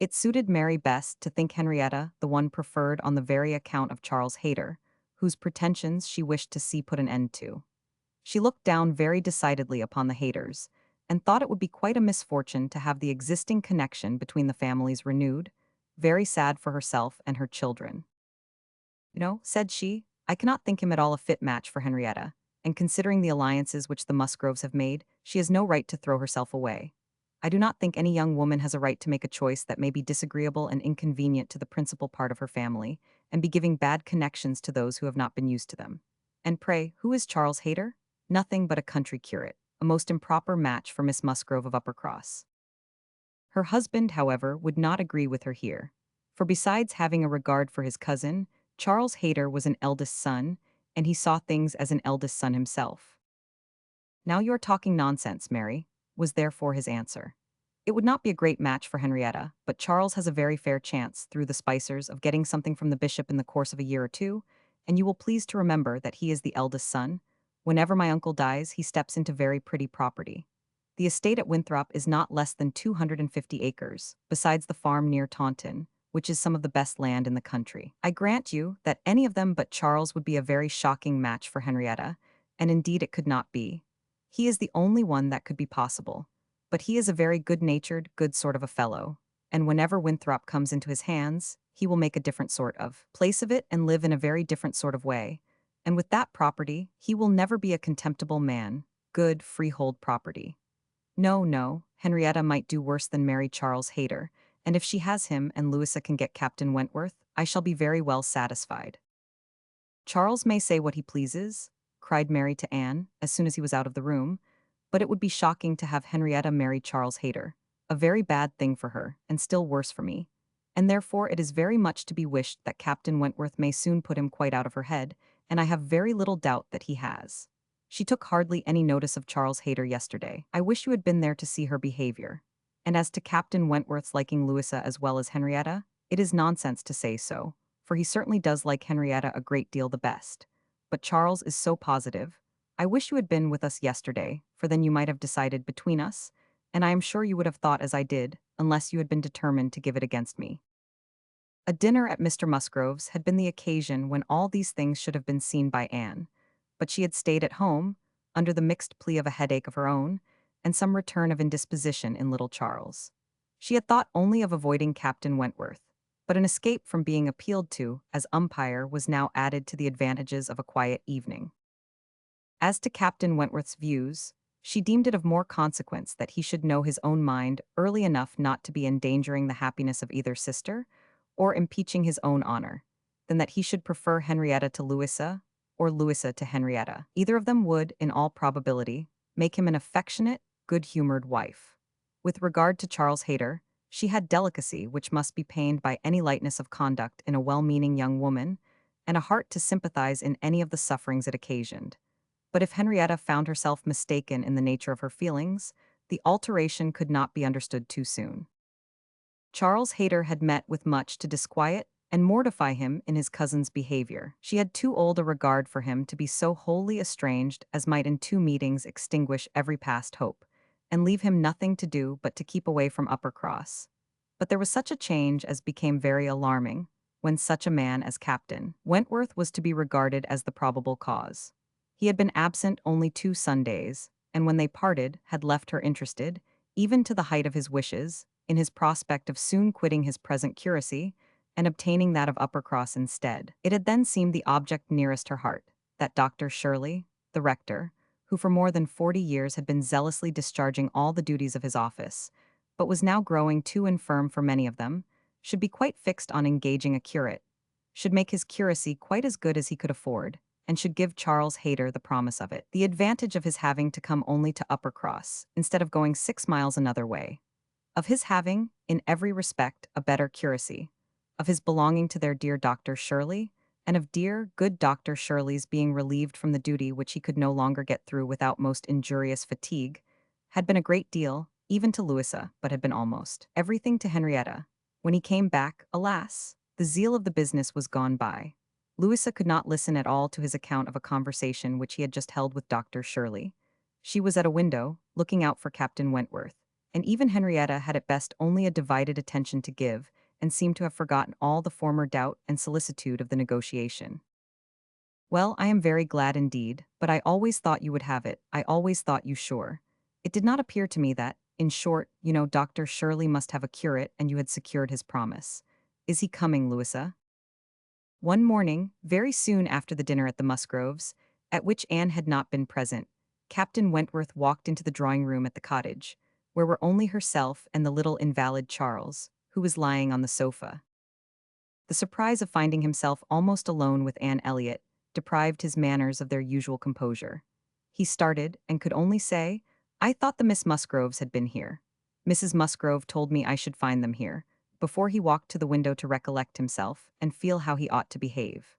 It suited Mary best to think Henrietta the one preferred on the very account of Charles Hayter, whose pretensions she wished to see put an end to. She looked down very decidedly upon the Hayters, and thought it would be quite a misfortune to have the existing connection between the families renewed, very sad for herself and her children. Said she, I cannot think him at all a fit match for Henrietta, and considering the alliances which the Musgroves have made, she has no right to throw herself away. I do not think any young woman has a right to make a choice that may be disagreeable and inconvenient to the principal part of her family, and be giving bad connections to those who have not been used to them. And pray, who is Charles Hayter? Nothing but a country curate, a most improper match for Miss Musgrove of Uppercross. Her husband, however, would not agree with her here, for besides having a regard for his cousin, Charles Hayter was an eldest son, and he saw things as an eldest son himself. Now you're talking nonsense, Mary, was therefore his answer. It would not be a great match for Henrietta, but Charles has a very fair chance, through the Spicers, of getting something from the bishop in the course of a year or two, and you will please to remember that he is the eldest son. Whenever my uncle dies, he steps into very pretty property. The estate at Winthrop is not less than 250 acres, besides the farm near Taunton, which is some of the best land in the country. I grant you that any of them but Charles would be a very shocking match for Henrietta, and indeed it could not be. He is the only one that could be possible, but he is a very good-natured, good sort of a fellow, and whenever Winthrop comes into his hands, he will make a different sort of place of it and live in a very different sort of way, and with that property, he will never be a contemptible man, good freehold property. No, no, Henrietta might do worse than marry Charles Hayter, and if she has him and Louisa can get Captain Wentworth, I shall be very well satisfied. Charles may say what he pleases, cried Mary to Anne, as soon as he was out of the room, but it would be shocking to have Henrietta marry Charles Hayter, a very bad thing for her, and still worse for me, and therefore it is very much to be wished that Captain Wentworth may soon put him quite out of her head, and I have very little doubt that he has. She took hardly any notice of Charles Hayter yesterday. I wish you had been there to see her behavior. And as to Captain Wentworth's liking Louisa as well as Henrietta, it is nonsense to say so, for he certainly does like Henrietta a great deal the best. But Charles is so positive. I wish you had been with us yesterday, for then you might have decided between us, and I am sure you would have thought as I did, unless you had been determined to give it against me. A dinner at Mr. Musgrove's had been the occasion when all these things should have been seen by Anne, but she had stayed at home, under the mixed plea of a headache of her own, and some return of indisposition in little Charles. She had thought only of avoiding Captain Wentworth, but an escape from being appealed to as umpire was now added to the advantages of a quiet evening. As to Captain Wentworth's views, she deemed it of more consequence that he should know his own mind early enough not to be endangering the happiness of either sister, or impeaching his own honor, than that he should prefer Henrietta to Louisa, or Louisa to Henrietta. Either of them would, in all probability, make him an affectionate, good-humored wife. With regard to Charles Hayter, she had delicacy which must be pained by any lightness of conduct in a well-meaning young woman, and a heart to sympathize in any of the sufferings it occasioned. But if Henrietta found herself mistaken in the nature of her feelings, the alteration could not be understood too soon. Charles Hayter had met with much to disquiet and mortify him in his cousin's behavior. She had too old a regard for him to be so wholly estranged as might in two meetings extinguish every past hope, and leave him nothing to do but to keep away from Uppercross. But there was such a change as became very alarming, when such a man as Captain Wentworth was to be regarded as the probable cause. He had been absent only 2 Sundays, and when they parted, had left her interested, even to the height of his wishes, in his prospect of soon quitting his present curacy, and obtaining that of Uppercross instead. It had then seemed the object nearest her heart, that Dr. Shirley, the rector, who for more than 40 years had been zealously discharging all the duties of his office, but was now growing too infirm for many of them, should be quite fixed on engaging a curate, should make his curacy quite as good as he could afford, and should give Charles Hayter the promise of it. The advantage of his having to come only to Uppercross, instead of going 6 miles another way. Of his having, in every respect, a better curacy. Of his belonging to their dear Dr. Shirley, and of dear, good Dr. Shirley's being relieved from the duty which he could no longer get through without most injurious fatigue, had been a great deal, even to Louisa, but had been almost everything to Henrietta. When he came back, alas, the zeal of the business was gone by. Louisa could not listen at all to his account of a conversation which he had just held with Dr. Shirley. She was at a window, looking out for Captain Wentworth, and even Henrietta had at best only a divided attention to give, and seemed to have forgotten all the former doubt and solicitude of the negotiation. Well, I am very glad indeed, but I always thought you would have it, I always thought you sure. It did not appear to me that, in short, Dr. Shirley must have a curate and you had secured his promise. Is he coming, Louisa? One morning, very soon after the dinner at the Musgroves, at which Anne had not been present, Captain Wentworth walked into the drawing-room at the cottage, where were only herself and the little invalid Charles, who was lying on the sofa. The surprise of finding himself almost alone with Anne Elliot deprived his manners of their usual composure. He started, and could only say, "I thought the Miss Musgroves had been here. Mrs. Musgrove told me I should find them here," before he walked to the window to recollect himself, and feel how he ought to behave.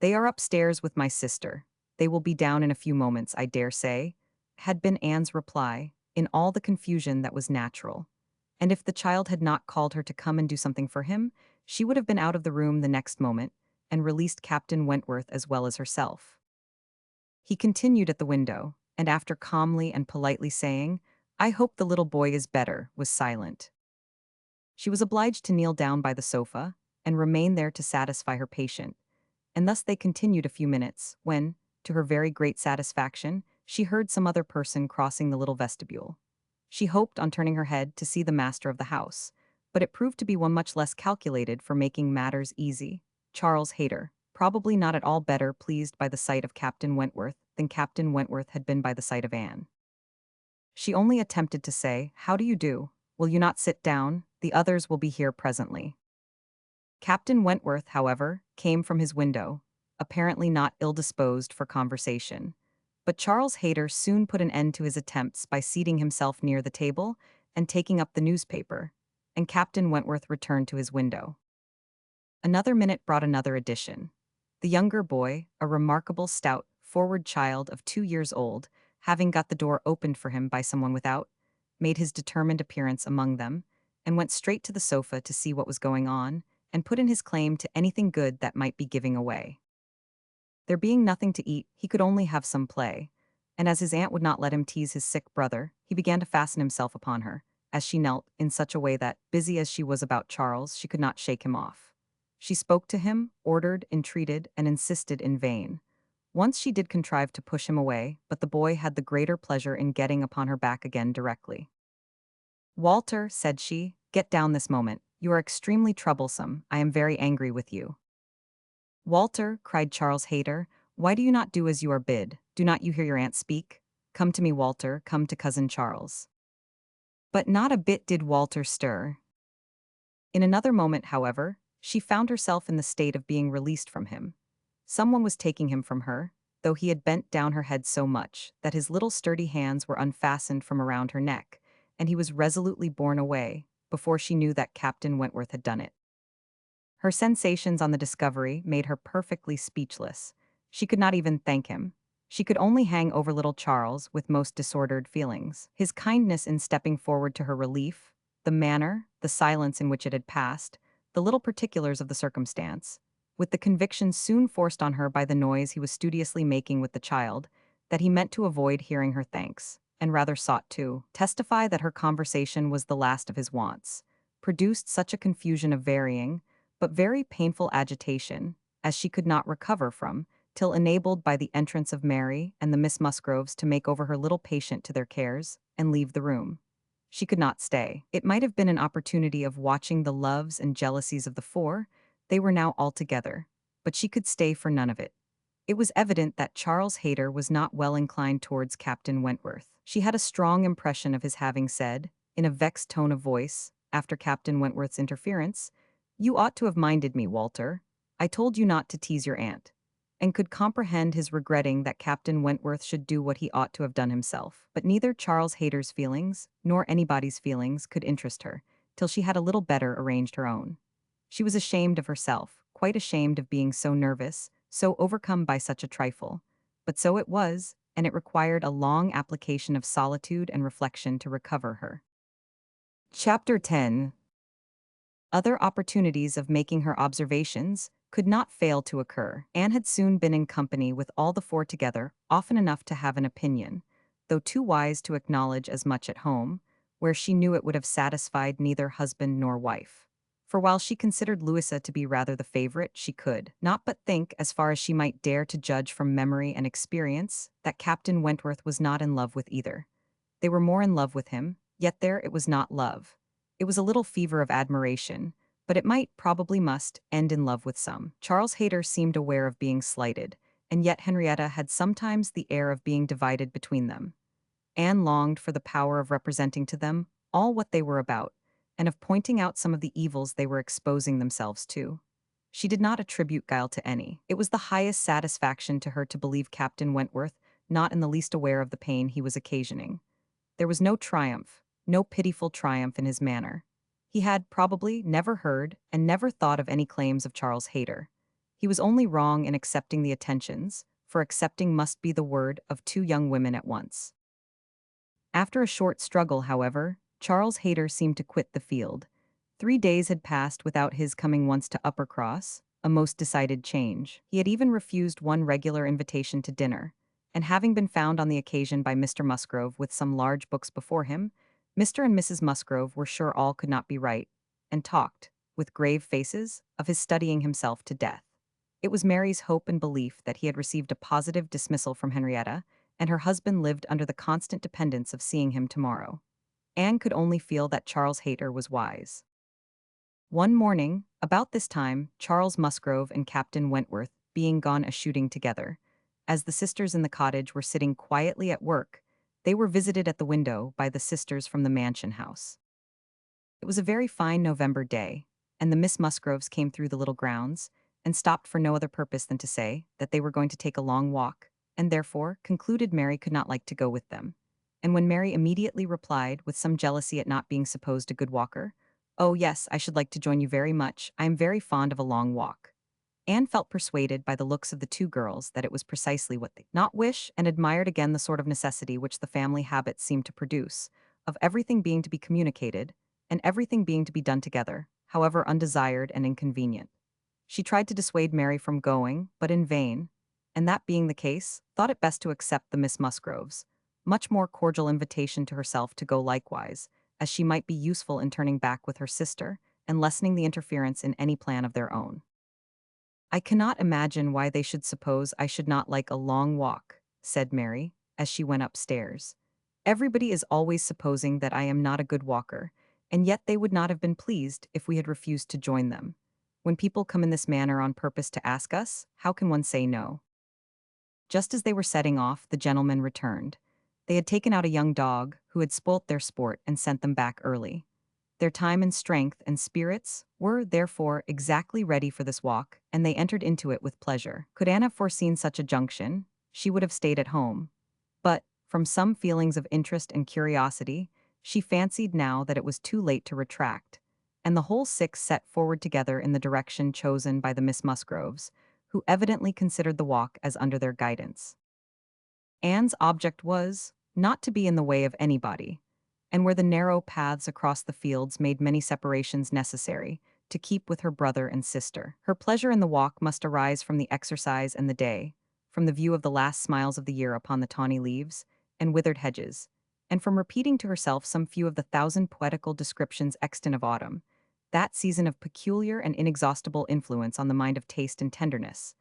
"They are upstairs with my sister. They will be down in a few moments, I dare say," had been Anne's reply, in all the confusion that was natural. And if the child had not called her to come and do something for him, she would have been out of the room the next moment, and released Captain Wentworth as well as herself. He continued at the window, and after calmly and politely saying, "I hope the little boy is better," was silent. She was obliged to kneel down by the sofa, and remain there to satisfy her patient, and thus they continued a few minutes, when, to her very great satisfaction, she heard some other person crossing the little vestibule. She hoped, on turning her head, to see the master of the house, but it proved to be one much less calculated for making matters easy. Charles Hayter, probably not at all better pleased by the sight of Captain Wentworth than Captain Wentworth had been by the sight of Anne. She only attempted to say, "How do you do? Will you not sit down? The others will be here presently." Captain Wentworth, however, came from his window, apparently not ill-disposed for conversation. But Charles Hayter soon put an end to his attempts by seating himself near the table and taking up the newspaper, and Captain Wentworth returned to his window. Another minute brought another addition. The younger boy, a remarkable stout, forward child of 2 years old, having got the door opened for him by someone without, made his determined appearance among them, and went straight to the sofa to see what was going on, and put in his claim to anything good that might be giving away. There being nothing to eat, he could only have some play, and as his aunt would not let him tease his sick brother, he began to fasten himself upon her, as she knelt, in such a way that, busy as she was about Charles, she could not shake him off. She spoke to him, ordered, entreated, and insisted in vain. Once she did contrive to push him away, but the boy had the greater pleasure in getting upon her back again directly. "Walter," said she, "get down this moment. You are extremely troublesome. I am very angry with you." "Walter," cried Charles Hayter, "why do you not do as you are bid? Do not you hear your aunt speak? Come to me, Walter, come to cousin Charles." But not a bit did Walter stir. In another moment, however, she found herself in the state of being released from him. Someone was taking him from her, though he had bent down her head so much that his little sturdy hands were unfastened from around her neck, and he was resolutely borne away, before she knew that Captain Wentworth had done it. Her sensations on the discovery made her perfectly speechless. She could not even thank him. She could only hang over little Charles with most disordered feelings. His kindness in stepping forward to her relief, the manner, the silence in which it had passed, the little particulars of the circumstance, with the conviction soon forced on her by the noise he was studiously making with the child, that he meant to avoid hearing her thanks, and rather sought to testify that her conversation was the last of his wants, produced such a confusion of varying, but very painful agitation, as she could not recover from, till enabled by the entrance of Mary and the Miss Musgroves to make over her little patient to their cares, and leave the room. She could not stay. It might have been an opportunity of watching the loves and jealousies of the four, they were now all together, but she could stay for none of it. It was evident that Charles Hayter was not well inclined towards Captain Wentworth. She had a strong impression of his having said, in a vexed tone of voice, after Captain Wentworth's interference, "You ought to have minded me, Walter. I told you not to tease your aunt," and could comprehend his regretting that Captain Wentworth should do what he ought to have done himself. But neither Charles Hayter's feelings, nor anybody's feelings, could interest her, till she had a little better arranged her own. She was ashamed of herself, quite ashamed of being so nervous, so overcome by such a trifle. But so it was, and it required a long application of solitude and reflection to recover her. Chapter 10. Other opportunities of making her observations could not fail to occur. Anne had soon been in company with all the four together, often enough to have an opinion, though too wise to acknowledge as much at home, where she knew it would have satisfied neither husband nor wife. For while she considered Louisa to be rather the favorite, she could not but think, as far as she might dare to judge from memory and experience, that Captain Wentworth was not in love with either. They were more in love with him, yet there it was not love. It was a little fever of admiration, but it might, probably must, end in love with some. Charles Hayter seemed aware of being slighted, and yet Henrietta had sometimes the air of being divided between them. Anne longed for the power of representing to them all what they were about, and of pointing out some of the evils they were exposing themselves to. She did not attribute guile to any. It was the highest satisfaction to her to believe Captain Wentworth not in the least aware of the pain he was occasioning. There was no triumph, no pitiful triumph in his manner. He had, probably, never heard and never thought of any claims of Charles Hayter. He was only wrong in accepting the attentions, for accepting must be the word of two young women at once. After a short struggle, however, Charles Hayter seemed to quit the field. 3 days had passed without his coming once to Uppercross, a most decided change. He had even refused one regular invitation to dinner, and having been found on the occasion by Mr. Musgrove with some large books before him, Mr. and Mrs. Musgrove were sure all could not be right, and talked, with grave faces, of his studying himself to death. It was Mary's hope and belief that he had received a positive dismissal from Henrietta, and her husband lived under the constant dependence of seeing him tomorrow. Anne could only feel that Charles Hayter was wise. One morning, about this time, Charles Musgrove and Captain Wentworth being gone a-shooting together, as the sisters in the cottage were sitting quietly at work, they were visited at the window by the sisters from the mansion house. It was a very fine November day, and the Miss Musgroves came through the little grounds, and stopped for no other purpose than to say that they were going to take a long walk, and therefore concluded Mary could not like to go with them. And when Mary immediately replied, with some jealousy at not being supposed a good walker, "Oh, yes, I should like to join you very much. I am very fond of a long walk." Anne felt persuaded by the looks of the two girls that it was precisely what they not wish, and admired again the sort of necessity which the family habits seemed to produce, of everything being to be communicated, and everything being to be done together, however undesired and inconvenient. She tried to dissuade Mary from going, but in vain, and that being the case, thought it best to accept the Miss Musgroves' much more cordial invitation to herself to go likewise, as she might be useful in turning back with her sister, and lessening the interference in any plan of their own. "I cannot imagine why they should suppose I should not like a long walk," said Mary, as she went upstairs. "Everybody is always supposing that I am not a good walker, and yet they would not have been pleased if we had refused to join them. When people come in this manner on purpose to ask us, how can one say no?" Just as they were setting off, the gentlemen returned. They had taken out a young dog, who had spoilt their sport and sent them back early. Their time and strength and spirits were, therefore, exactly ready for this walk, and they entered into it with pleasure. Could Anne have foreseen such a junction, she would have stayed at home. But, from some feelings of interest and curiosity, she fancied now that it was too late to retract, and the whole six set forward together in the direction chosen by the Miss Musgroves, who evidently considered the walk as under their guidance. Anne's object was not to be in the way of anybody, and where the narrow paths across the fields made many separations necessary, to keep with her brother and sister. Her pleasure in the walk must arise from the exercise and the day, from the view of the last smiles of the year upon the tawny leaves and withered hedges, and from repeating to herself some few of the thousand poetical descriptions extant of autumn, that season of peculiar and inexhaustible influence on the mind of taste and tenderness,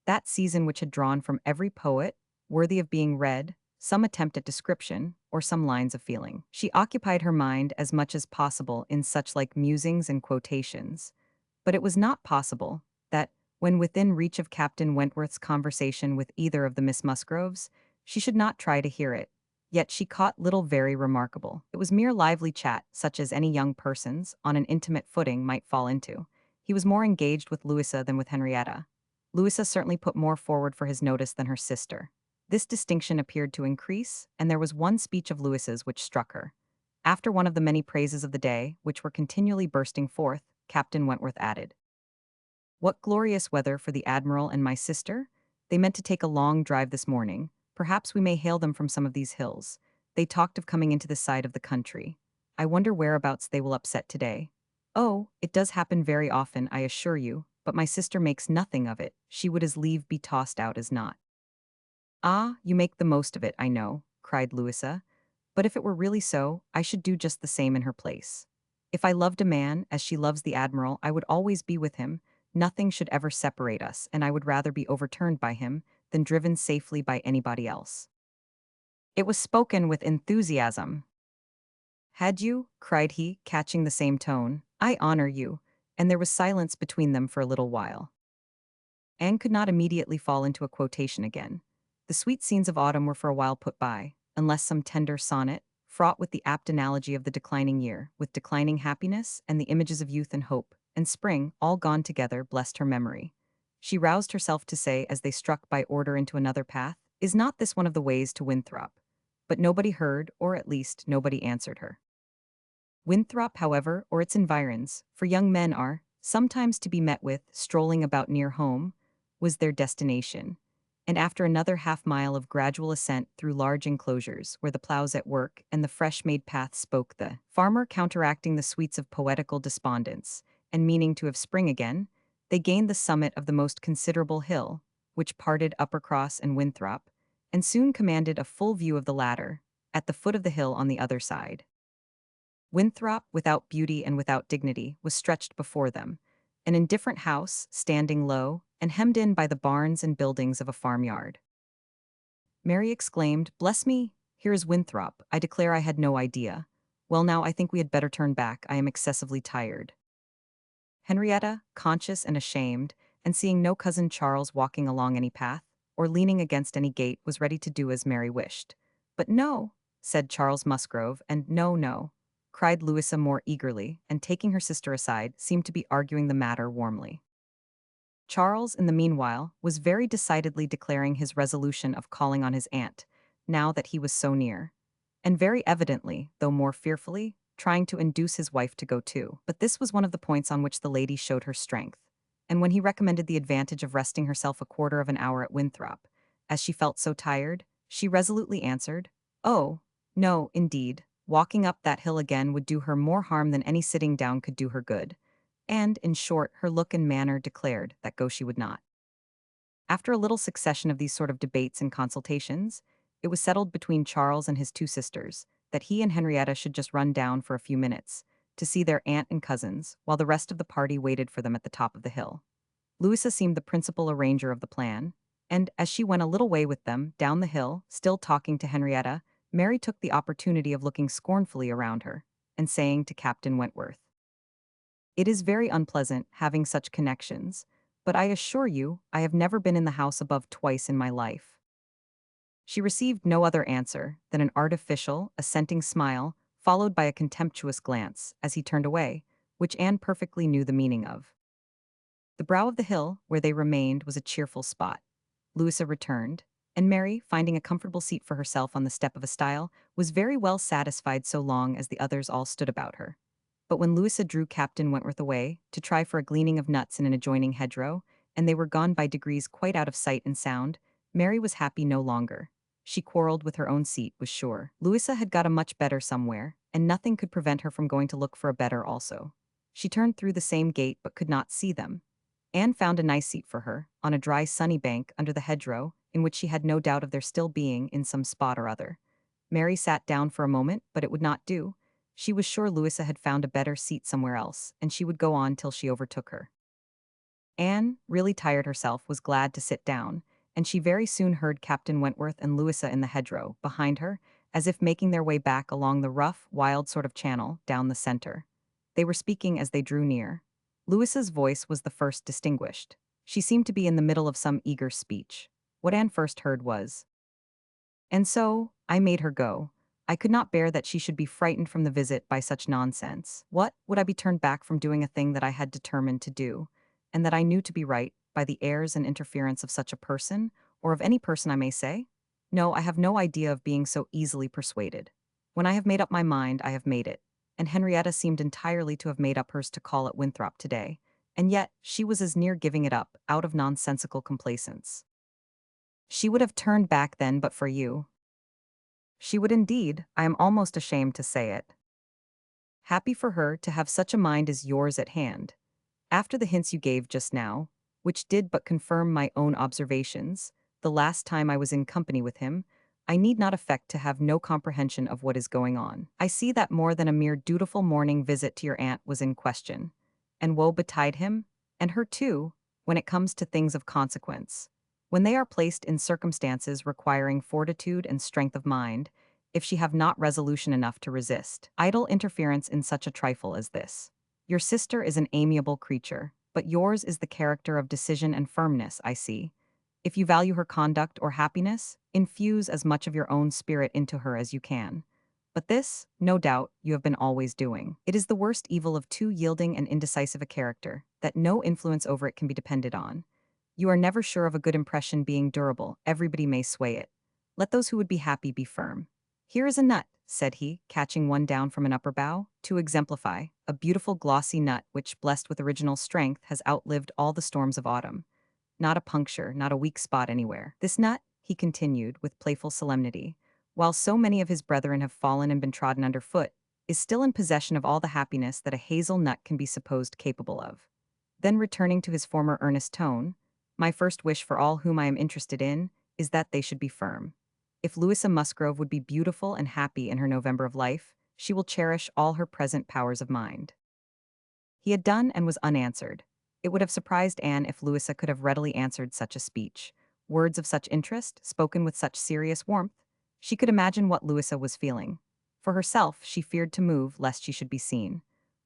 that season which had drawn from every poet, worthy of being read, some attempt at description, or some lines of feeling. She occupied her mind as much as possible in such like musings and quotations, but it was not possible that, when within reach of Captain Wentworth's conversation with either of the Miss Musgroves, she should not try to hear it. Yet she caught little very remarkable. It was mere lively chat, such as any young persons, on an intimate footing, might fall into. He was more engaged with Louisa than with Henrietta. Louisa certainly put more forward for his notice than her sister. This distinction appeared to increase, and there was one speech of Louisa's which struck her. After one of the many praises of the day, which were continually bursting forth, Captain Wentworth added, "What glorious weather for the Admiral and my sister? They meant to take a long drive this morning. Perhaps we may hail them from some of these hills. They talked of coming into this side of the country. I wonder whereabouts they will upset today. Oh, it does happen very often, I assure you, but my sister makes nothing of it. She would as lieve be tossed out as not." "Ah, you make the most of it, I know," cried Louisa. But if it were really so, I should do just the same in her place. If I loved a man as she loves the admiral, I would always be with him. Nothing should ever separate us, and I would rather be overturned by him than driven safely by anybody else. It was spoken with enthusiasm. Had you? Cried he, catching the same tone. I honor you. And there was silence between them for a little while. Anne could not immediately fall into a quotation again. The sweet scenes of autumn were for a while put by, unless some tender sonnet, fraught with the apt analogy of the declining year, with declining happiness and the images of youth and hope, and spring, all gone together, blessed her memory. She roused herself to say, as they struck by order into another path, "Is not this one of the ways to Winthrop?" But nobody heard, or at least nobody answered her. Winthrop, however, or its environs, for young men are sometimes to be met with strolling about near home, was their destination. And after another half-mile of gradual ascent through large enclosures where the plows at work and the fresh-made path spoke the farmer counteracting the sweets of poetical despondence, and meaning to have spring again, they gained the summit of the most considerable hill, which parted Uppercross and Winthrop, and soon commanded a full view of the latter, at the foot of the hill on the other side. Winthrop, without beauty and without dignity, was stretched before them, an indifferent house, standing low, and hemmed in by the barns and buildings of a farmyard. Mary exclaimed, "Bless me, here is Winthrop. I declare I had no idea. Well, now I think we had better turn back. I am excessively tired." Henrietta, conscious and ashamed, and seeing no cousin Charles walking along any path, or leaning against any gate, was ready to do as Mary wished. "But no," said Charles Musgrove, and "No, no," cried Louisa more eagerly, and taking her sister aside, seemed to be arguing the matter warmly. Charles, in the meanwhile, was very decidedly declaring his resolution of calling on his aunt, now that he was so near, and very evidently, though more fearfully, trying to induce his wife to go too. But this was one of the points on which the lady showed her strength, and when he recommended the advantage of resting herself a quarter of an hour at Winthrop, as she felt so tired, she resolutely answered, "Oh, no, indeed, walking up that hill again would do her more harm than any sitting down could do her good." And, in short, her look and manner declared that go she would not. After a little succession of these sort of debates and consultations, it was settled between Charles and his two sisters that he and Henrietta should just run down for a few minutes to see their aunt and cousins, while the rest of the party waited for them at the top of the hill. Louisa seemed the principal arranger of the plan, and, as she went a little way with them down the hill, still talking to Henrietta, Mary took the opportunity of looking scornfully around her, and saying to Captain Wentworth, "It is very unpleasant having such connections, but I assure you I have never been in the house above twice in my life." She received no other answer than an artificial, assenting smile, followed by a contemptuous glance, as he turned away, which Anne perfectly knew the meaning of. The brow of the hill, where they remained, was a cheerful spot. Louisa returned, and Mary, finding a comfortable seat for herself on the step of a stile, was very well satisfied so long as the others all stood about her. But when Louisa drew Captain Wentworth away, to try for a gleaning of nuts in an adjoining hedgerow, and they were gone by degrees quite out of sight and sound, Mary was happy no longer. She quarreled with her own seat, was sure. Louisa had got a much better somewhere, and nothing could prevent her from going to look for a better also. She turned through the same gate but could not see them. Anne found a nice seat for her, on a dry sunny bank under the hedgerow, in which she had no doubt of their still being in some spot or other. Mary sat down for a moment, but it would not do. She was sure Louisa had found a better seat somewhere else, and she would go on till she overtook her. Anne, really tired herself, was glad to sit down, and she very soon heard Captain Wentworth and Louisa in the hedgerow, behind her, as if making their way back along the rough, wild sort of channel down the center. They were speaking as they drew near. Louisa's voice was the first distinguished. She seemed to be in the middle of some eager speech. What Anne first heard was, "And so, I made her go. I could not bear that she should be frightened from the visit by such nonsense. What, would I be turned back from doing a thing that I had determined to do, and that I knew to be right, by the airs and interference of such a person, or of any person I may say? No, I have no idea of being so easily persuaded. When I have made up my mind, I have made it." And Henrietta seemed entirely to have made up hers to call at Winthrop today, and yet she was as near giving it up, out of nonsensical complacence. "She would have turned back then but for you." "She would indeed, I am almost ashamed to say it." "Happy for her to have such a mind as yours at hand. After the hints you gave just now, which did but confirm my own observations, the last time I was in company with him, I need not affect to have no comprehension of what is going on. I see that more than a mere dutiful morning visit to your aunt was in question. And woe betide him, and her too, when it comes to things of consequence. When they are placed in circumstances requiring fortitude and strength of mind, if she have not resolution enough to resist idle interference in such a trifle as this. Your sister is an amiable creature, but yours is the character of decision and firmness, I see. If you value her conduct or happiness, infuse as much of your own spirit into her as you can. But this, no doubt, you have been always doing. It is the worst evil of too yielding and indecisive a character, that no influence over it can be depended on. You are never sure of a good impression being durable, everybody may sway it. Let those who would be happy be firm. Here is a nut, said he, catching one down from an upper bough, to exemplify, a beautiful glossy nut which, blessed with original strength, has outlived all the storms of autumn. Not a puncture, not a weak spot anywhere. This nut, he continued, with playful solemnity, while so many of his brethren have fallen and been trodden under foot, is still in possession of all the happiness that a hazel nut can be supposed capable of. Then returning to his former earnest tone, my first wish for all whom I am interested in is that they should be firm. If Louisa Musgrove would be beautiful and happy in her November of life, she will cherish all her present powers of mind. He had done and was unanswered. It would have surprised Anne if Louisa could have readily answered such a speech. Words of such interest, spoken with such serious warmth. She could imagine what Louisa was feeling. For herself, she feared to move lest she should be seen.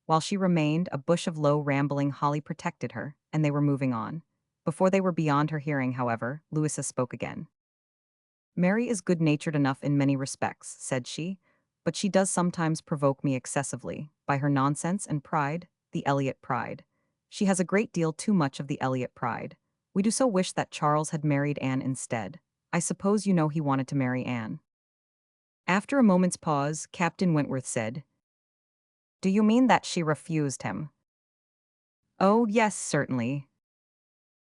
While she remained, a bush of low, rambling holly protected her, and they were moving on. Before they were beyond her hearing, however, Louisa spoke again. Mary is good-natured enough in many respects, said she, but she does sometimes provoke me excessively, by her nonsense and pride, the Elliot pride. She has a great deal too much of the Elliot pride. We do so wish that Charles had married Anne instead. I suppose you know he wanted to marry Anne. After a moment's pause, Captain Wentworth said, Do you mean that she refused him? Oh, yes, certainly.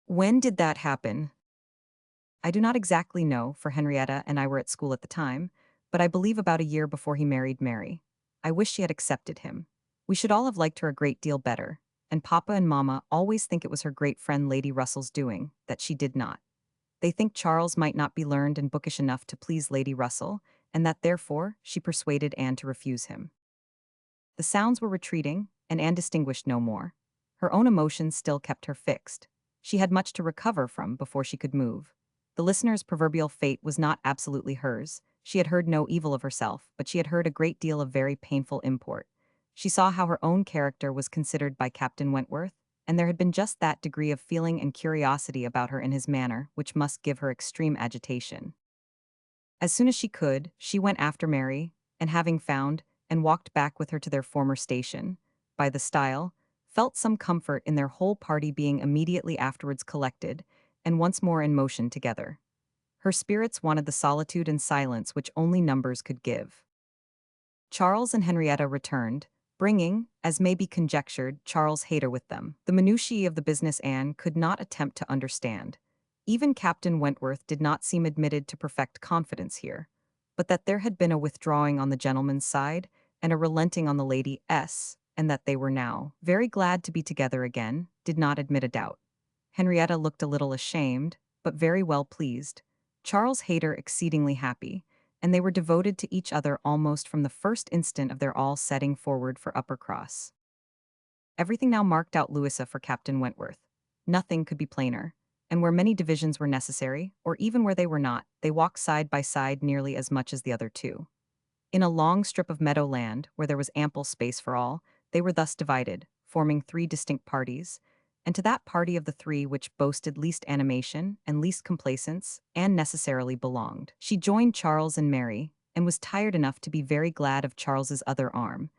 When did that happen? I do not exactly know, for Henrietta and I were at school at the time, but I believe about a year before he married Mary. I wish she had accepted him. We should all have liked her a great deal better, and Papa and Mamma always think it was her great friend Lady Russell's doing, that she did not. They think Charles might not be learned and bookish enough to please Lady Russell, and that therefore she persuaded Anne to refuse him. The sounds were retreating, and Anne distinguished no more. Her own emotions still kept her fixed. She had much to recover from before she could move. The listener's proverbial fate was not absolutely hers. She had heard no evil of herself, but she had heard a great deal of very painful import. She saw how her own character was considered by Captain Wentworth, and there had been just that degree of feeling and curiosity about her in his manner which must give her extreme agitation. As soon as she could, she went after Mary, and having found, and walked back with her to their former station, by the stile, felt some comfort in their whole party being immediately afterwards collected, and once more in motion together. Her spirits wanted the solitude and silence which only numbers could give. Charles and Henrietta returned, bringing, as may be conjectured, Charles Hayter with them. The minutiae of the business Anne could not attempt to understand. Even Captain Wentworth did not seem admitted to perfect confidence here, but that there had been a withdrawing on the gentleman's side, and a relenting on the lady S, and that they were now very glad to be together again, did not admit a doubt. Henrietta looked a little ashamed, but very well pleased. Charles Hayter exceedingly happy, and they were devoted to each other almost from the first instant of their all setting forward for Uppercross. Everything now marked out Louisa for Captain Wentworth. Nothing could be plainer, and where many divisions were necessary, or even where they were not, they walked side by side nearly as much as the other two. In a long strip of meadow land, where there was ample space for all, they were thus divided, forming three distinct parties, and to that party of the three which boasted least animation and least complacence, Anne necessarily belonged. She joined Charles and Mary, and was tired enough to be very glad of Charles's other arm.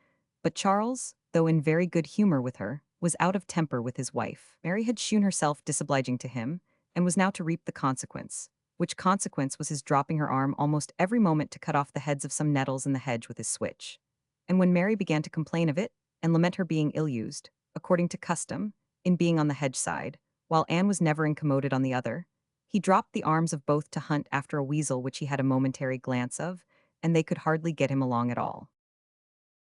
But Charles, though in very good humor with her, was out of temper with his wife. Mary had shewn herself disobliging to him, and was now to reap the consequence, which consequence was his dropping her arm almost every moment to cut off the heads of some nettles in the hedge with his switch. And when Mary began to complain of it, and lament her being ill-used, according to custom, in being on the hedge side, while Anne was never incommoded on the other, he dropped the arms of both to hunt after a weasel which he had a momentary glance of, and they could hardly get him along at all.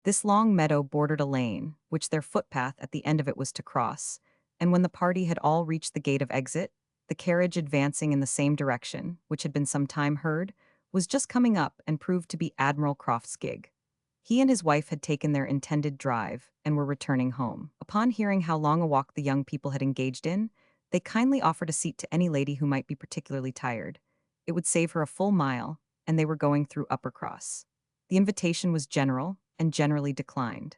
This long meadow bordered a lane, which their footpath at the end of it was to cross, and when the party had all reached the gate of exit, the carriage advancing in the same direction, which had been some time heard, was just coming up and proved to be Admiral Croft's gig. He and his wife had taken their intended drive and were returning home. Upon hearing how long a walk the young people had engaged in, they kindly offered a seat to any lady who might be particularly tired. It would save her a full mile, and they were going through Uppercross. The invitation was general and generally declined.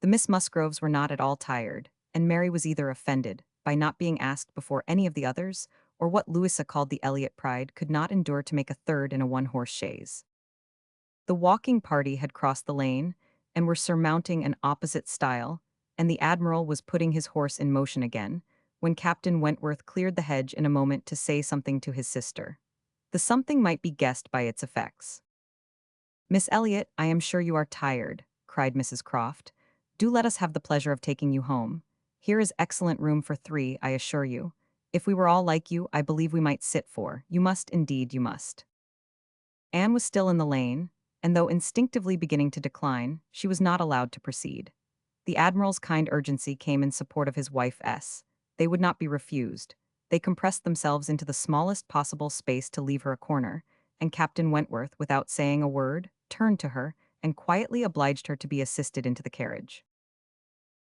The Miss Musgroves were not at all tired, and Mary was either offended by not being asked before any of the others, or what Louisa called the Elliot pride could not endure to make a third in a one-horse chaise. The walking party had crossed the lane and were surmounting an opposite stile, and the Admiral was putting his horse in motion again, when Captain Wentworth cleared the hedge in a moment to say something to his sister. The something might be guessed by its effects. "Miss Elliot, I am sure you are tired," cried Mrs. Croft. "Do let us have the pleasure of taking you home. Here is excellent room for three, I assure you. If we were all like you, I believe we might sit four. You must, indeed, you must." Anne was still in the lane, and though instinctively beginning to decline, she was not allowed to proceed. The Admiral's kind urgency came in support of his wife S. They would not be refused. They compressed themselves into the smallest possible space to leave her a corner, and Captain Wentworth, without saying a word, turned to her and quietly obliged her to be assisted into the carriage.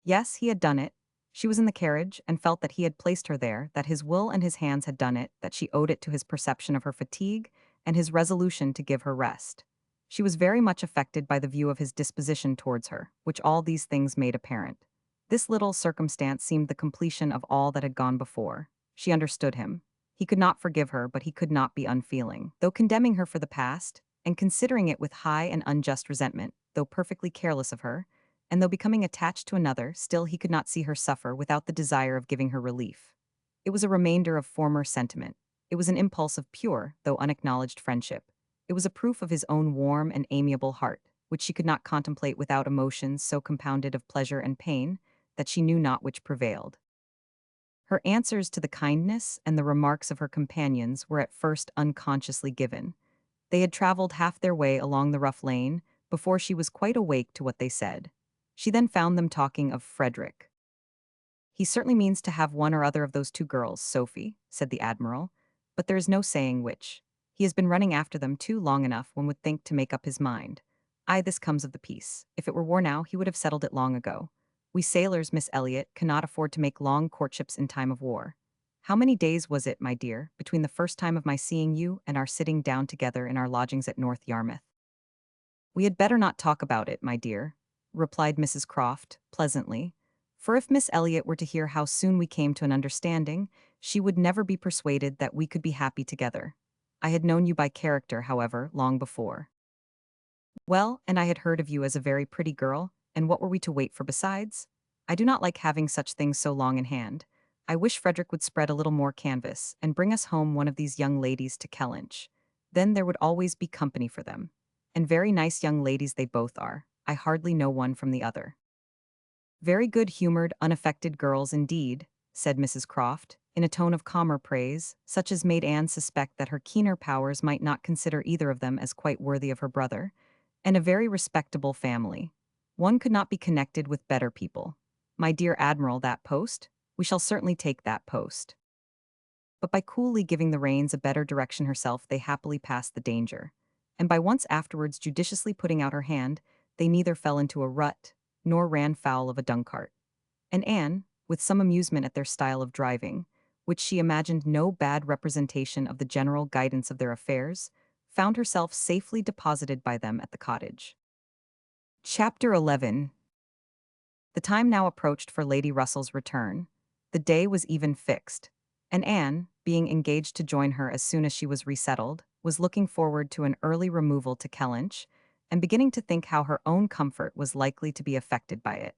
Yes, he had done it. She was in the carriage and felt that he had placed her there, that his will and his hands had done it, that she owed it to his perception of her fatigue and his resolution to give her rest. She was very much affected by the view of his disposition towards her, which all these things made apparent. This little circumstance seemed the completion of all that had gone before. She understood him. He could not forgive her, but he could not be unfeeling. Though condemning her for the past, and considering it with high and unjust resentment, though perfectly careless of her, and though becoming attached to another, still he could not see her suffer without the desire of giving her relief. It was a remainder of former sentiment. It was an impulse of pure, though unacknowledged friendship. It was a proof of his own warm and amiable heart, which she could not contemplate without emotions so compounded of pleasure and pain that she knew not which prevailed. Her answers to the kindness and the remarks of her companions were at first unconsciously given. They had traveled half their way along the rough lane before she was quite awake to what they said. She then found them talking of Frederick. "He certainly means to have one or other of those two girls, Sophie," said the Admiral, "but there is no saying which. He has been running after them too long enough, one would think, to make up his mind. Aye, this comes of the peace. If it were war now, he would have settled it long ago. We sailors, Miss Elliot, cannot afford to make long courtships in time of war. How many days was it, my dear, between the first time of my seeing you and our sitting down together in our lodgings at North Yarmouth?" "We had better not talk about it, my dear," replied Mrs. Croft, pleasantly, "for if Miss Elliot were to hear how soon we came to an understanding, she would never be persuaded that we could be happy together. I had known you by character, however, long before." "Well, and I had heard of you as a very pretty girl, and what were we to wait for besides? I do not like having such things so long in hand. I wish Frederick would spread a little more canvas, and bring us home one of these young ladies to Kellynch. Then there would always be company for them. And very nice young ladies they both are. I hardly know one from the other." "Very good-humored, unaffected girls indeed," said Mrs. Croft, in a tone of calmer praise, such as made Anne suspect that her keener powers might not consider either of them as quite worthy of her brother, "and a very respectable family. One could not be connected with better people. My dear Admiral, that post? We shall certainly take that post." But by coolly giving the reins a better direction herself, they happily passed the danger. And by once afterwards judiciously putting out her hand, they neither fell into a rut, nor ran foul of a dung-cart. And Anne, with some amusement at their style of driving, which she imagined no bad representation of the general guidance of their affairs, found herself safely deposited by them at the cottage. Chapter 11. The time now approached for Lady Russell's return. The day was even fixed, and Anne, being engaged to join her as soon as she was resettled, was looking forward to an early removal to Kellynch, and beginning to think how her own comfort was likely to be affected by it.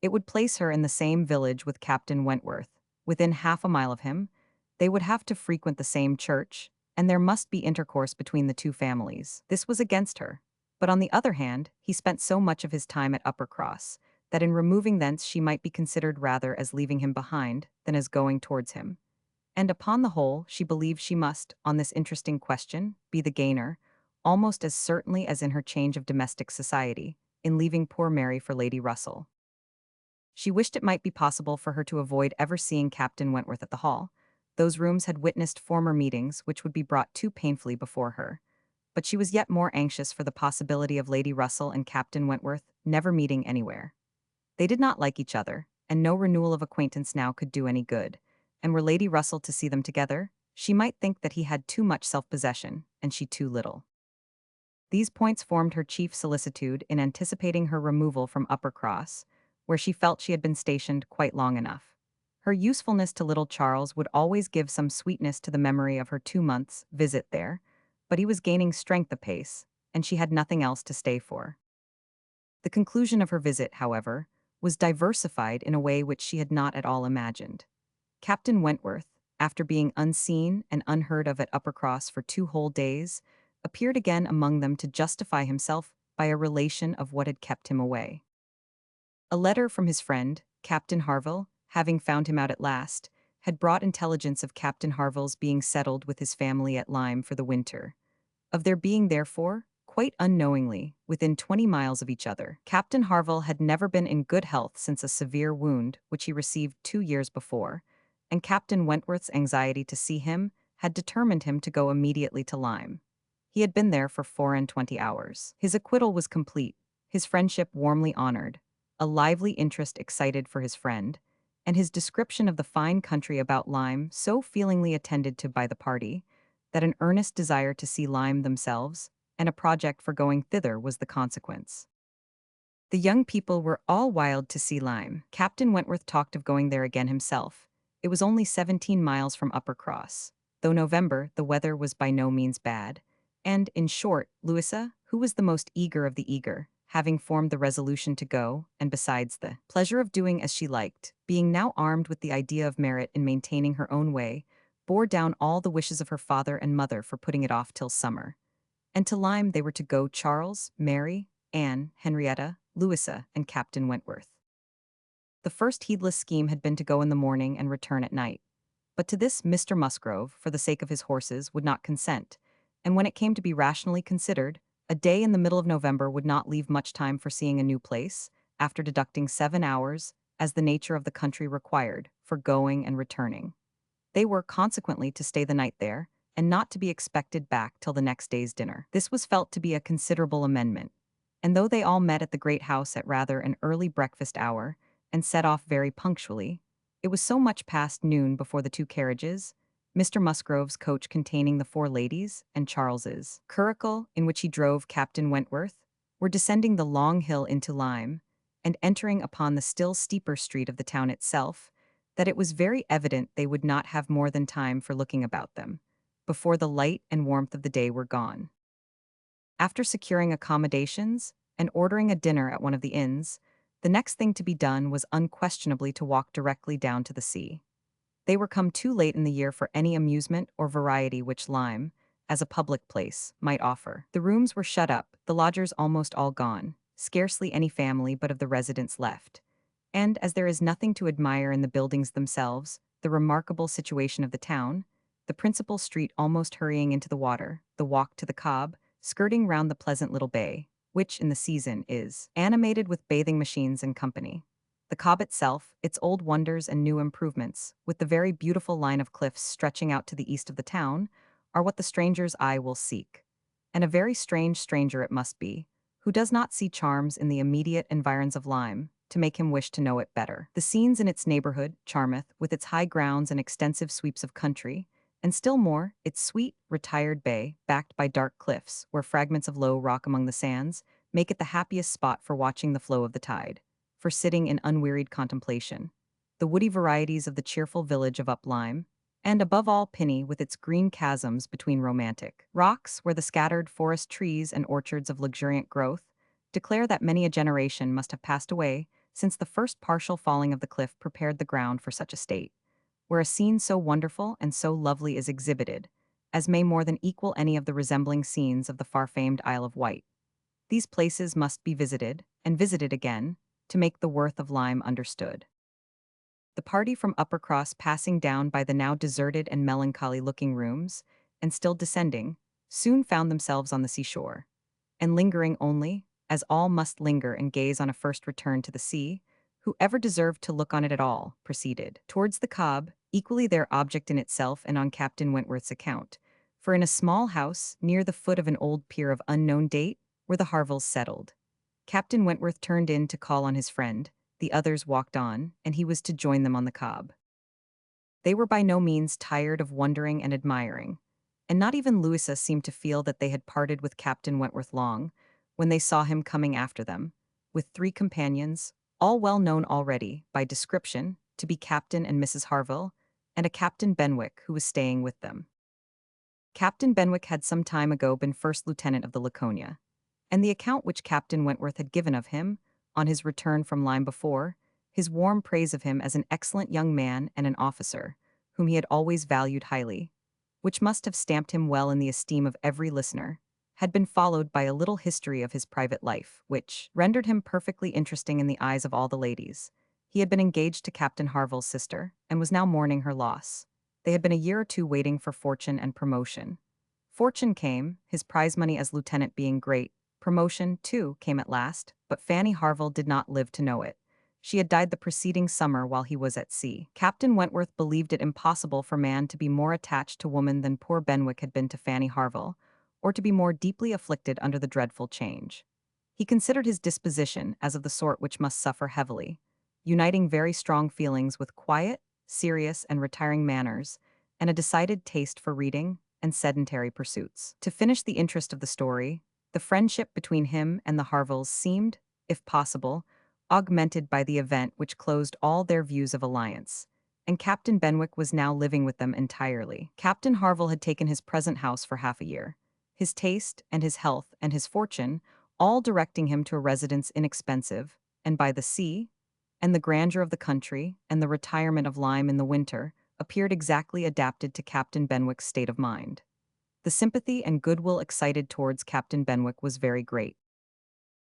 It would place her in the same village with Captain Wentworth, within half a mile of him. They would have to frequent the same church, and there must be intercourse between the two families. This was against her. But on the other hand, he spent so much of his time at Uppercross, that in removing thence she might be considered rather as leaving him behind than as going towards him. And upon the whole, she believed she must, on this interesting question, be the gainer, almost as certainly as in her change of domestic society, in leaving poor Mary for Lady Russell. She wished it might be possible for her to avoid ever seeing Captain Wentworth at the Hall. Those rooms had witnessed former meetings which would be brought too painfully before her. but she was yet more anxious for the possibility of Lady Russell and Captain Wentworth never meeting anywhere. They did not like each other, and no renewal of acquaintance now could do any good. And were Lady Russell to see them together, she might think that he had too much self-possession, and she too little. These points formed her chief solicitude in anticipating her removal from Uppercross, where she felt she had been stationed quite long enough. Her usefulness to little Charles would always give some sweetness to the memory of her 2 months' visit there, but he was gaining strength apace, and she had nothing else to stay for. The conclusion of her visit, however, was diversified in a way which she had not at all imagined. Captain Wentworth, after being unseen and unheard of at Uppercross for 2 whole days, appeared again among them to justify himself by a relation of what had kept him away. A letter from his friend, Captain Harville, having found him out at last, had brought intelligence of Captain Harville's being settled with his family at Lyme for the winter, of their being therefore, quite unknowingly, within 20 miles of each other. Captain Harville had never been in good health since a severe wound which he received 2 years before, and Captain Wentworth's anxiety to see him had determined him to go immediately to Lyme. He had been there for 24 hours. His acquittal was complete, his friendship warmly honored, a lively interest excited for his friend, and his description of the fine country about Lyme so feelingly attended to by the party, that an earnest desire to see Lyme themselves, and a project for going thither was the consequence. The young people were all wild to see Lyme. Captain Wentworth talked of going there again himself. It was only 17 miles from Uppercross. Though November, the weather was by no means bad. And, in short, Louisa, who was the most eager of the eager, having formed the resolution to go, and besides the pleasure of doing as she liked, being now armed with the idea of merit in maintaining her own way, bore down all the wishes of her father and mother for putting it off till summer. And to Lyme they were to go Charles, Mary, Anne, Henrietta, Louisa, and Captain Wentworth. The first heedless scheme had been to go in the morning and return at night. But to this Mr. Musgrove, for the sake of his horses, would not consent, and when it came to be rationally considered, a day in the middle of November would not leave much time for seeing a new place, after deducting 7 hours, as the nature of the country required, for going and returning. They were, consequently, to stay the night there, and not to be expected back till the next day's dinner. This was felt to be a considerable amendment, and though they all met at the great house at rather an early breakfast hour, and set off very punctually, it was so much past noon before the 2 carriages, Mr. Musgrove's coach containing the 4 ladies, and Charles's curricle, in which he drove Captain Wentworth, were descending the long hill into Lyme, and entering upon the still steeper street of the town itself, that it was very evident they would not have more than time for looking about them, before the light and warmth of the day were gone. After securing accommodations, and ordering a dinner at one of the inns, the next thing to be done was unquestionably to walk directly down to the sea. They were come too late in the year for any amusement or variety which Lyme, as a public place, might offer. The rooms were shut up, the lodgers almost all gone, scarcely any family but of the residents left. And, as there is nothing to admire in the buildings themselves, the remarkable situation of the town, the principal street almost hurrying into the water, the walk to the Cobb, skirting round the pleasant little bay, which, in the season, is animated with bathing machines and company. The Cobb itself, its old wonders and new improvements, with the very beautiful line of cliffs stretching out to the east of the town, are what the stranger's eye will seek. And a very strange stranger it must be, who does not see charms in the immediate environs of Lyme, to make him wish to know it better. The scenes in its neighborhood charmeth, with its high grounds and extensive sweeps of country, and still more, its sweet, retired bay, backed by dark cliffs, where fragments of low rock among the sands make it the happiest spot for watching the flow of the tide, for sitting in unwearied contemplation. The woody varieties of the cheerful village of Up Lyme, and above all Pinny with its green chasms between romantic rocks where the scattered forest trees and orchards of luxuriant growth declare that many a generation must have passed away since the first partial falling of the cliff prepared the ground for such a state, where a scene so wonderful and so lovely is exhibited, as may more than equal any of the resembling scenes of the far-famed Isle of Wight. These places must be visited, and visited again, to make the worth of Lyme understood. The party from Uppercross passing down by the now deserted and melancholy-looking rooms, and still descending, soon found themselves on the seashore, and lingering only, as all must linger and gaze on a first return to the sea, whoever deserved to look on it at all, proceeded towards the Cobb, equally their object in itself and on Captain Wentworth's account, For in a small house, near the foot of an old pier of unknown date, were the Harvilles settled. Captain Wentworth turned in to call on his friend, the others walked on, and he was to join them on the cob. They were by no means tired of wondering and admiring, and not even Louisa seemed to feel that they had parted with Captain Wentworth long, when they saw him coming after them, with three companions, all well known already, by description, to be Captain and Mrs. Harville, and a Captain Benwick who was staying with them. Captain Benwick had some time ago been first lieutenant of the Laconia, and the account which Captain Wentworth had given of him, on his return from Lyme before, his warm praise of him as an excellent young man and an officer, whom he had always valued highly, which must have stamped him well in the esteem of every listener, had been followed by a little history of his private life, which rendered him perfectly interesting in the eyes of all the ladies. He had been engaged to Captain Harville's sister, and was now mourning her loss. They had been a year or two waiting for fortune and promotion. Fortune came, his prize money as lieutenant being great. Promotion, too, came at last, but Fanny Harville did not live to know it. She had died the preceding summer while he was at sea. Captain Wentworth believed it impossible for man to be more attached to woman than poor Benwick had been to Fanny Harville, or to be more deeply afflicted under the dreadful change. He considered his disposition as of the sort which must suffer heavily, uniting very strong feelings with quiet, serious, and retiring manners, and a decided taste for reading and sedentary pursuits. To finish the interest of the story, the friendship between him and the Harvilles seemed, if possible, augmented by the event which closed all their views of alliance, and Captain Benwick was now living with them entirely. Captain Harville had taken his present house for half a year, his taste and his health and his fortune all directing him to a residence inexpensive, and by the sea, and the grandeur of the country, and the retirement of Lyme in the winter, appeared exactly adapted to Captain Benwick's state of mind. The sympathy and goodwill excited towards Captain Benwick was very great.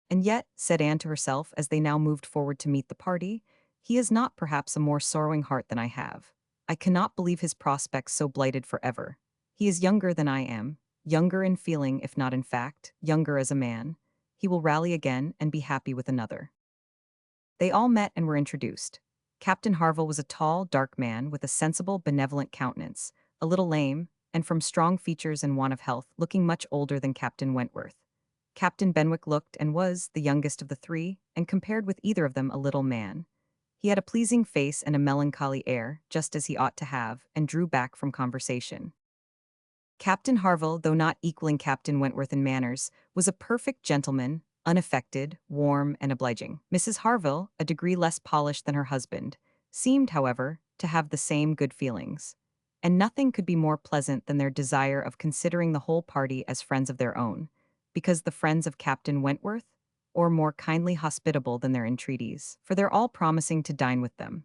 And yet, said Anne to herself as they now moved forward to meet the party, he has not perhaps a more sorrowing heart than I have. I cannot believe his prospects so blighted forever. He is younger than I am, younger in feeling if not in fact, younger as a man. He will rally again and be happy with another. They all met and were introduced. Captain Harville was a tall, dark man with a sensible, benevolent countenance, a little lame, and from strong features and want of health, looking much older than Captain Wentworth. Captain Benwick looked and was the youngest of the three, and compared with either of them a little man. He had a pleasing face and a melancholy air, just as he ought to have, and drew back from conversation. Captain Harville, though not equaling Captain Wentworth in manners, was a perfect gentleman, unaffected, warm, and obliging. Mrs. Harville, a degree less polished than her husband, seemed, however, to have the same good feelings. And nothing could be more pleasant than their desire of considering the whole party as friends of their own, because the friends of Captain Wentworth, or more kindly hospitable than their entreaties, for they're all promising to dine with them.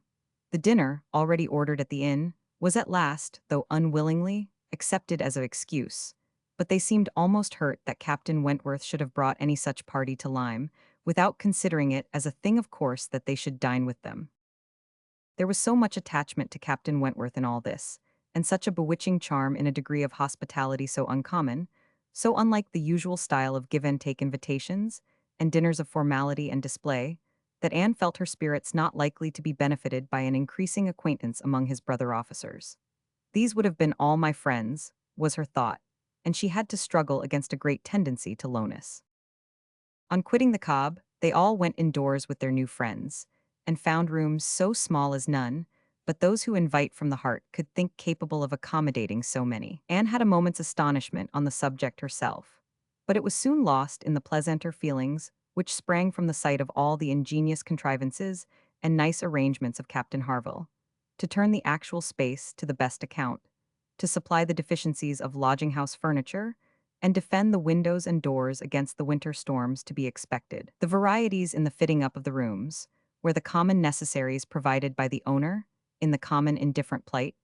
The dinner, already ordered at the inn, was at last, though unwillingly, accepted as an excuse, but they seemed almost hurt that Captain Wentworth should have brought any such party to Lyme, without considering it as a thing of course that they should dine with them. There was so much attachment to Captain Wentworth in all this, and such a bewitching charm in a degree of hospitality so uncommon, so unlike the usual style of give-and-take invitations, and dinners of formality and display, that Anne felt her spirits not likely to be benefited by an increasing acquaintance among his brother officers. These would have been all my friends, was her thought, and she had to struggle against a great tendency to lowness. On quitting the cob, they all went indoors with their new friends, and found rooms so small as none, but those who invite from the heart could think capable of accommodating so many. Anne had a moment's astonishment on the subject herself, but it was soon lost in the pleasanter feelings which sprang from the sight of all the ingenious contrivances and nice arrangements of Captain Harville, to turn the actual space to the best account, to supply the deficiencies of lodging-house furniture, and defend the windows and doors against the winter storms to be expected. The varieties in the fitting up of the rooms, where the common necessaries provided by the owner, in the common indifferent plight,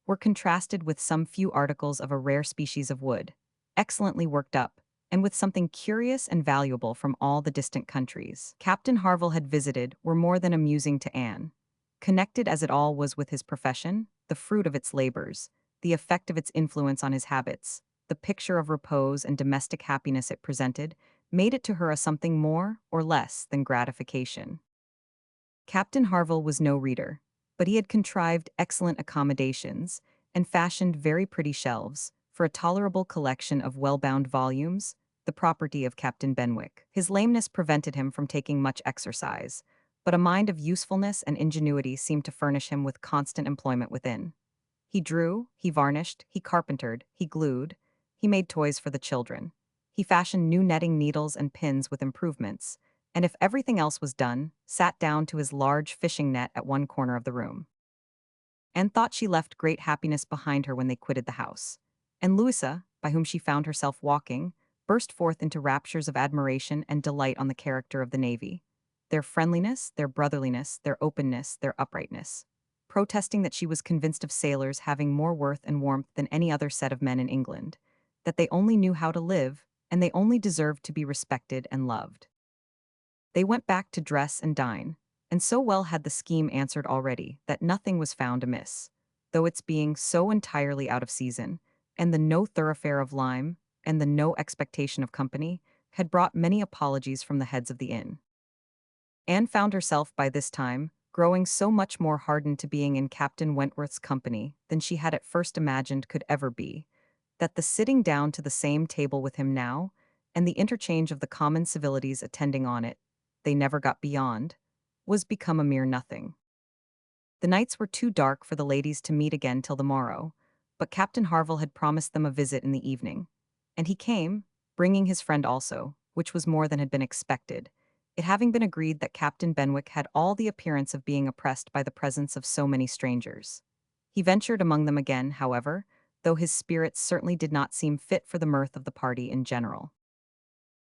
were contrasted with some few articles of a rare species of wood, excellently worked up, and with something curious and valuable from all the distant countries Captain Harville had visited, were more than amusing to Anne. Connected as it all was with his profession, the fruit of its labors, the effect of its influence on his habits, the picture of repose and domestic happiness it presented, made it to her a something more or less than gratification. Captain Harville was no reader, but he had contrived excellent accommodations, and fashioned very pretty shelves, for a tolerable collection of well-bound volumes, the property of Captain Benwick. His lameness prevented him from taking much exercise, but a mind of usefulness and ingenuity seemed to furnish him with constant employment within. He drew, he varnished, he carpentered, he glued, he made toys for the children. He fashioned new netting needles and pins with improvements, and if everything else was done, sat down to his large fishing net at one corner of the room. Anne thought she left great happiness behind her when they quitted the house. And Louisa, by whom she found herself walking, burst forth into raptures of admiration and delight on the character of the navy. Their friendliness, their brotherliness, their openness, their uprightness. Protesting that she was convinced of sailors having more worth and warmth than any other set of men in England, that they only knew how to live, and they only deserved to be respected and loved. They went back to dress and dine, and so well had the scheme answered already that nothing was found amiss, though its being so entirely out of season, and the no thoroughfare of lime, and the no expectation of company, had brought many apologies from the heads of the inn. Anne found herself by this time growing so much more hardened to being in Captain Wentworth's company than she had at first imagined could ever be, that the sitting down to the same table with him now, and the interchange of the common civilities attending on it, they never got beyond, was become a mere nothing. The nights were too dark for the ladies to meet again till the morrow, but Captain Harville had promised them a visit in the evening, and he came, bringing his friend also, which was more than had been expected, it having been agreed that Captain Benwick had all the appearance of being oppressed by the presence of so many strangers. He ventured among them again, however, though his spirits certainly did not seem fit for the mirth of the party in general.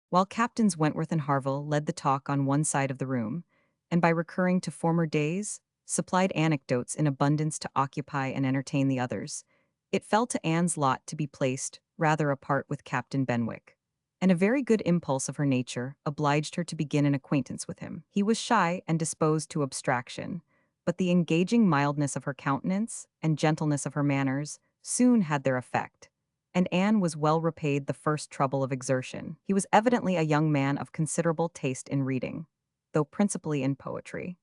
While Captains Wentworth and Harville led the talk on one side of the room, and by recurring to former days, supplied anecdotes in abundance to occupy and entertain the others, it fell to Anne's lot to be placed rather apart with Captain Benwick, and a very good impulse of her nature obliged her to begin an acquaintance with him. He was shy and disposed to abstraction, but the engaging mildness of her countenance and gentleness of her manners soon had their effect, and Anne was well repaid the first trouble of exertion. He was evidently a young man of considerable taste in reading, though principally in poetry,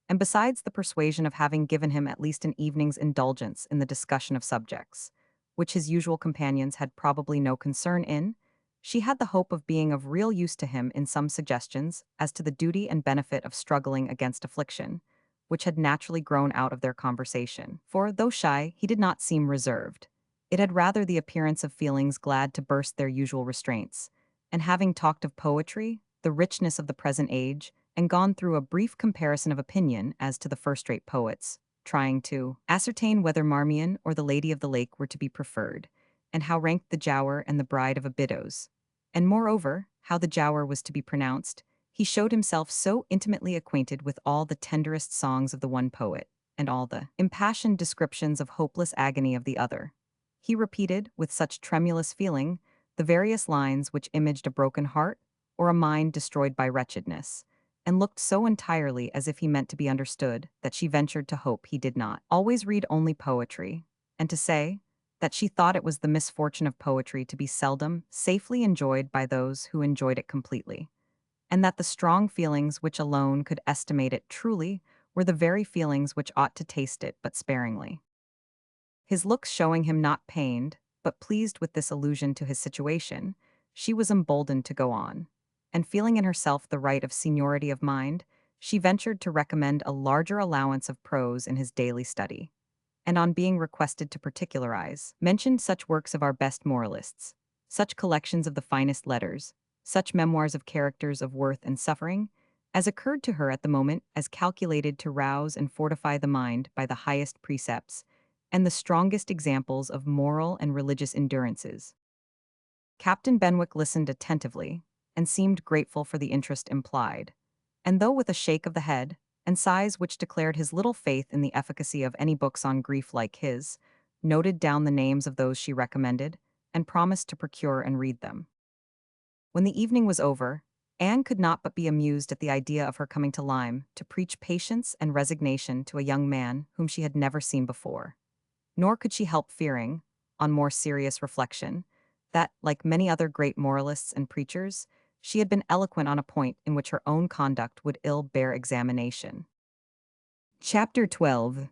and besides the persuasion of having given him at least an evening's indulgence in the discussion of subjects, which his usual companions had probably no concern in, she had the hope of being of real use to him in some suggestions as to the duty and benefit of struggling against affliction, which had naturally grown out of their conversation. For, though shy, he did not seem reserved. It had rather the appearance of feelings glad to burst their usual restraints, and having talked of poetry, the richness of the present age, and gone through a brief comparison of opinion as to the first-rate poets, trying to ascertain whether Marmion or the Lady of the Lake were to be preferred, and how ranked the Giaour and the Bride of Abydos, and moreover, how the Giaour was to be pronounced, he showed himself so intimately acquainted with all the tenderest songs of the one poet, and all the impassioned descriptions of hopeless agony of the other. He repeated, with such tremulous feeling, the various lines which imaged a broken heart or a mind destroyed by wretchedness, and looked so entirely as if he meant to be understood that she ventured to hope he did not always read only poetry, and to say that she thought it was the misfortune of poetry to be seldom safely enjoyed by those who enjoyed it completely, and that the strong feelings which alone could estimate it truly were the very feelings which ought to taste it but sparingly. His looks showing him not pained, but pleased with this allusion to his situation, she was emboldened to go on, and feeling in herself the right of seniority of mind, she ventured to recommend a larger allowance of prose in his daily study, and on being requested to particularize, mentioned such works of our best moralists, such collections of the finest letters, such memoirs of characters of worth and suffering, as occurred to her at the moment as calculated to rouse and fortify the mind by the highest precepts, and the strongest examples of moral and religious endurances. Captain Benwick listened attentively, and seemed grateful for the interest implied, and though with a shake of the head, and sighs which declared his little faith in the efficacy of any books on grief like his, noted down the names of those she recommended, and promised to procure and read them. When the evening was over, Anne could not but be amused at the idea of her coming to Lyme to preach patience and resignation to a young man whom she had never seen before. Nor could she help fearing, on more serious reflection, that, like many other great moralists and preachers, she had been eloquent on a point in which her own conduct would ill bear examination. Chapter 12.